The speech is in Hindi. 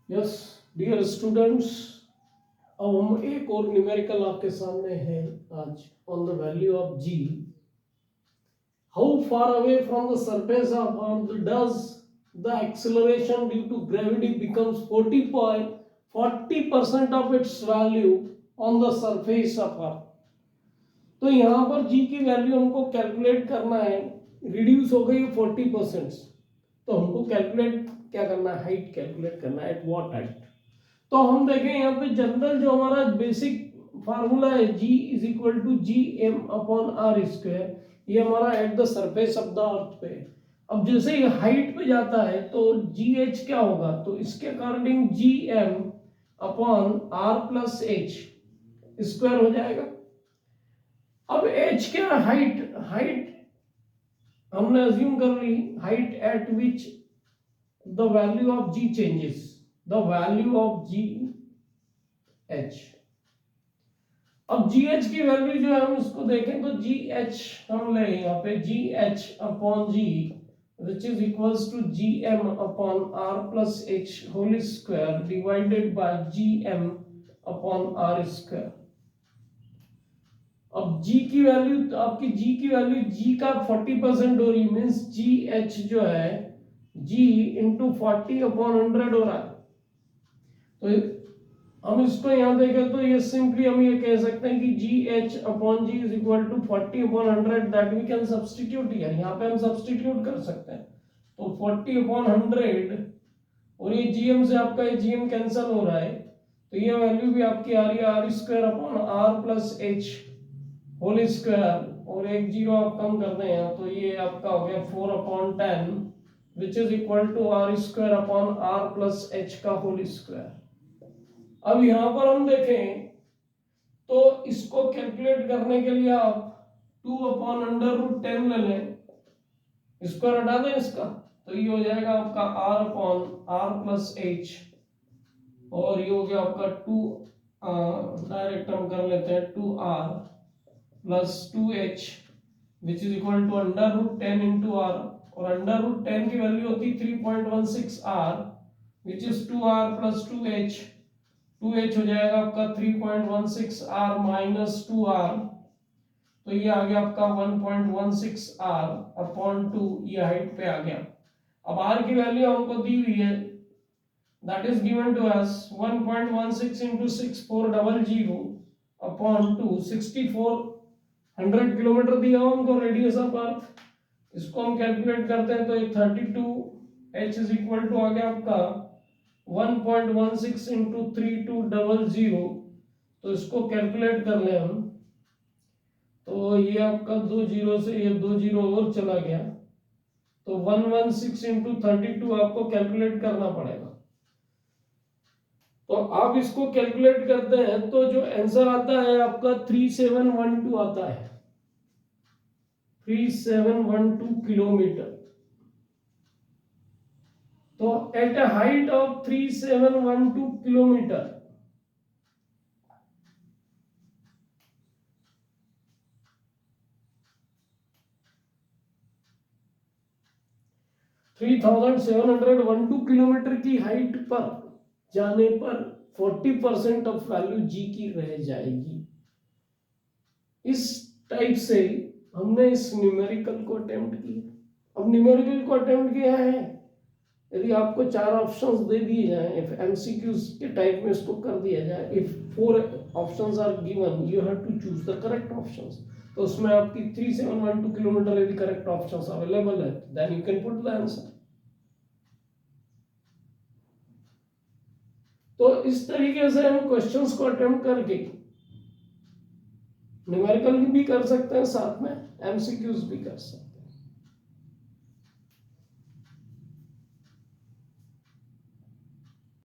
यस डियर स्टूडेंट्स, अब हम एक और न्यूमेरिकल आपके सामने है आज on the value of g. How far away from the surface of earth does the acceleration due to gravity becomes 40% of its value on the surface of earth. तो यहाँ पर जी की वैल्यू हमको कैलकुलेट करना है. रिड्यूस हो गई 40%. तो हमको कैलकुलेट क्या करना है, हाइट कैलकुलेट करना है. At what height? तो हम देखें यहाँ पे जनरल जो हमारा बेसिक फार्मूला है G is equal to G M upon R square. ये हमारा at the surface of the earth पे. अब जैसे ये हाइट पे जाता है तो जी एच क्या होगा, तो इसके according G M upon R plus h square हो जाएगा. अब एच क्या, हाइट. हाइट हमने अज्यूम कर ली, height at which the value of G changes, the value of G H. अब जी एच की वैल्यू जो है हम इसको देखें तो जी एच हम ले यहाँ पे g h upon g which is equals to G M upon R plus h whole square divided by G M upon R square. अब g की वैल्यू, आपकी g की वैल्यू g का 40% हो रही, मीन्स जी एच जो है g इंटू 40 अपॉन 100 हो रहा है. तो हम इसको यहाँ देखें तो ये सिंपली हम ये कह सकते हैं कि g h upon g is equal to 40 upon 100. That we can substitute here. यहाँ पे हम सब्सटीट्यूट कर सकते हैं. तो 40 अपॉन 100 और ये जीएम से आपका ये जीएम कैंसिल हो रहा है, तो ये वैल्यू भी आपकी आ रही है R square upon R plus h whole square. और एक जीरो आप कम कर दें यहाँ तो ये आपका हो गया 4 upon 10 which is equal to R square upon R plus h का होल स्क्वायर. अब यहां पर हम देखें तो इसको कैलकुलेट करने के लिए आप 2 अपॉन अंडर रूट 10 ले लें, इसको हटा दें इसका, तो ये हो जाएगा आपका R upon R plus h. और ये हो गया आपका 2, डायरेक्ट हम कर लेते हैं 2r plus 2h which is equal to under root 10 into R. और अंडर रूट 10 की वैल्यू होती 3.16r which is 2r plus 2h. 2h हो जाएगा आपका 3.16r माइनस 2r. तो ये आ गया आपका 1.16r अपॉन 2. ये हाइट पे आ गया. अब r की वैल्यू हमको दी हुई है, that is given to us 1.16 into 6400 upon 2. 6400 kilometre दिया हमको रेडियस ऑफ अर्थ. इसको हम कैलकुलेट करते हैं तो ये 32h इज इक्वल टू आ गया आपका 1.16 into 3200. तो इसको कैलकुलेट कर ले हम तो ये आपका 2 जीरो से ये 2 जीरो और चला गया, तो 116 into 32 आपको कैलकुलेट करना पड़ेगा. तो आप इसको कैलकुलेट करते हैं तो जो आंसर आता है आपका 3712 आता है. 3712 किलोमीटर. तो at a height of 3712 kilometre 3712 kilometre की हाइट पर जाने पर 40% ऑफ वैल्यू जी की रह जाएगी. इस टाइप से हमने इस न्यूमेरिकल को अटेम्प्ट किया. अब न्यूमेरिकल को अटेम्प्ट किया है, यदि आपको 4 ऑप्शंस दे दिए जाएं, इफ एमसीक्यूज के टाइप में इसको कर दिया जाए, if 4 options are given you have to choose the correct options. तो उसमें आपकी 3712 किलोमीटर यदि करेक्ट ऑप्शंस अवेलेबल है then you can put the answer. तो इस तरीके से हम क्वेश्चंस को अटेम्प्ट करके न्यूमेरिकल भी कर सकते हैं, साथ में एमसीक्यूज भी कर सकते हैं.